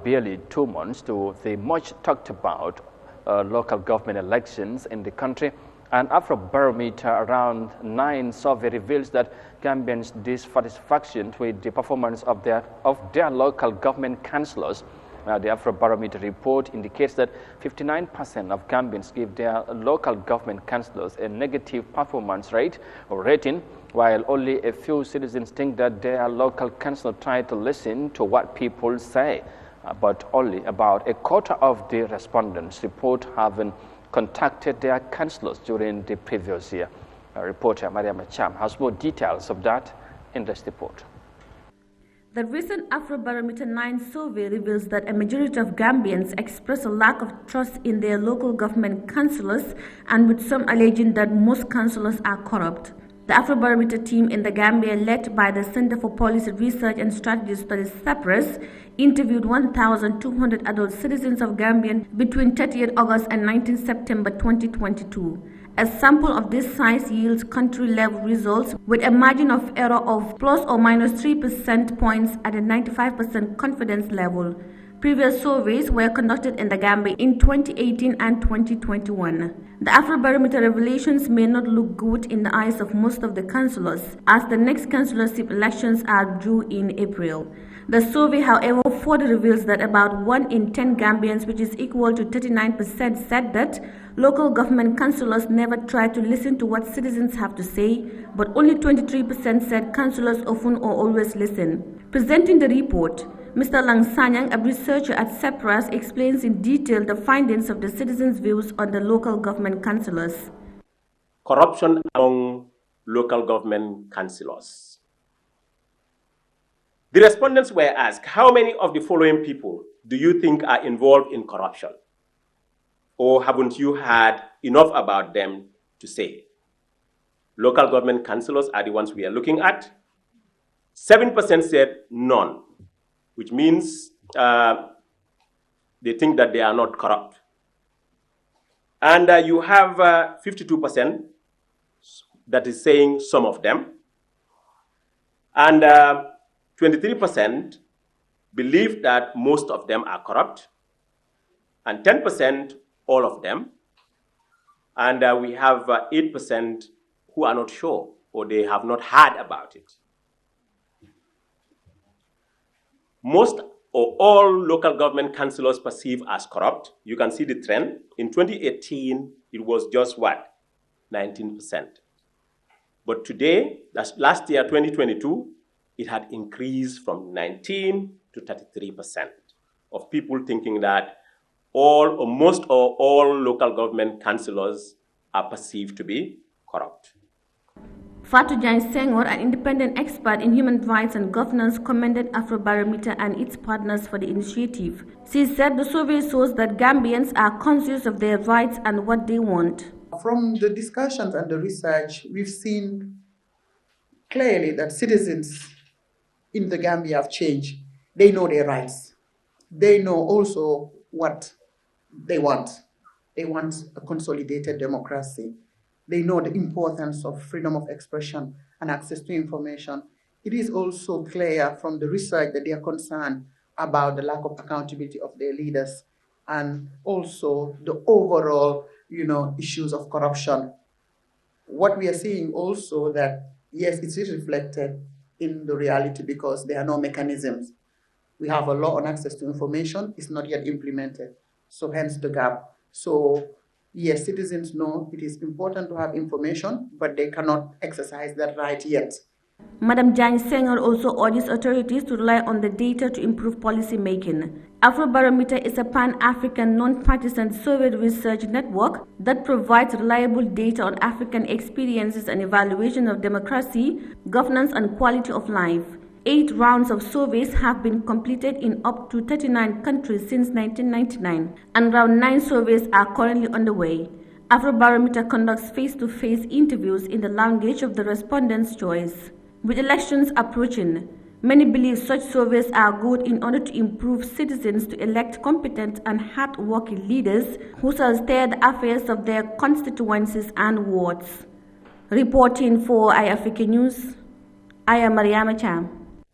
Barely 2 months to the much talked about local government elections in the country, and Afro Barometer around 9 survey reveals that Gambians' dissatisfaction with the performance of their local government councillors. Now, the Afro Barometer report indicates that 59% of Gambians give their local government councillors a negative performance rate or rating, while only a few citizens think that their local councillor try to listen to what people say. But only about a quarter of the respondents report having contacted their councillors during the previous year. Reporter Yahya Jammeh has more details of that in this report. The recent Afro Barometer 9 survey reveals that a majority of Gambians express a lack of trust in their local government councillors, and with some alleging that most councillors are corrupt. The Afrobarometer team in the Gambia, led by the Center for Policy Research and Strategy Studies (CEPRAS), interviewed 1,200 adult citizens of Gambia between 30th August and 19 September 2022. A sample of this size yields country-level results with a margin of error of plus or minus 3 percentage points at a 95% confidence level. Previous surveys were conducted in the Gambia in 2018 and 2021. The Afrobarometer revelations may not look good in the eyes of most of the councillors, as the next councillorship elections are due in April. The survey, however, further reveals that about 1 in 10 Gambians, which is equal to 39%, said that local government councillors never try to listen to what citizens have to say, but only 23% said councillors often or always listen. Presenting the report, Mr. Langsanyang, a researcher at CEPRAS, explains in detail the findings of the citizens' views on the local government councillors. Corruption among local government councillors. The respondents were asked, how many of the following people do you think are involved in corruption? Or haven't you heard enough about them to say? Local government councillors are the ones we are looking at. 7% said none, which means they think that they are not corrupt. And you have 52% that is saying some of them. And 23% believe that most of them are corrupt. And 10% all of them. And we have 8% who are not sure or they have not heard about it. Most or all local government councillors perceived as corrupt. You can see the trend. In 2018, it was just what? 19%. But today, that's last year, 2022, it had increased from 19 to 33% of people thinking that all or most or all local government councillors are perceived to be corrupt. Fatou Sengor, an independent expert in human rights and governance, commended Afrobarometer and its partners for the initiative. She said the survey shows that Gambians are conscious of their rights and what they want. From the discussions and the research, we've seen clearly that citizens in the Gambia have changed. They know their rights. They know also what they want. They want a consolidated democracy. They know the importance of freedom of expression and access to information. It is also clear from the research that they are concerned about the lack of accountability of their leaders and also the overall, issues of corruption. What we are seeing also that, yes, it is reflected in the reality because there are no mechanisms. We have a law on access to information, it's not yet implemented, so hence the gap. So yes, citizens know it is important to have information, but they cannot exercise that right yet. Madam Jane Sengor also urges authorities to rely on the data to improve policy making. Afrobarometer is a pan-African non-partisan survey research network that provides reliable data on African experiences and evaluation of democracy, governance and quality of life. 8 rounds of surveys have been completed in up to 39 countries since 1999, and around 9 surveys are currently underway. Afrobarometer conducts face-to-face interviews in the language of the respondent's choice. With elections approaching, many believe such surveys are good in order to improve citizens to elect competent and hard-working leaders who shall steer the affairs of their constituencies and wards. Reporting for Eyeafrica News, I am Yahya Jammeh.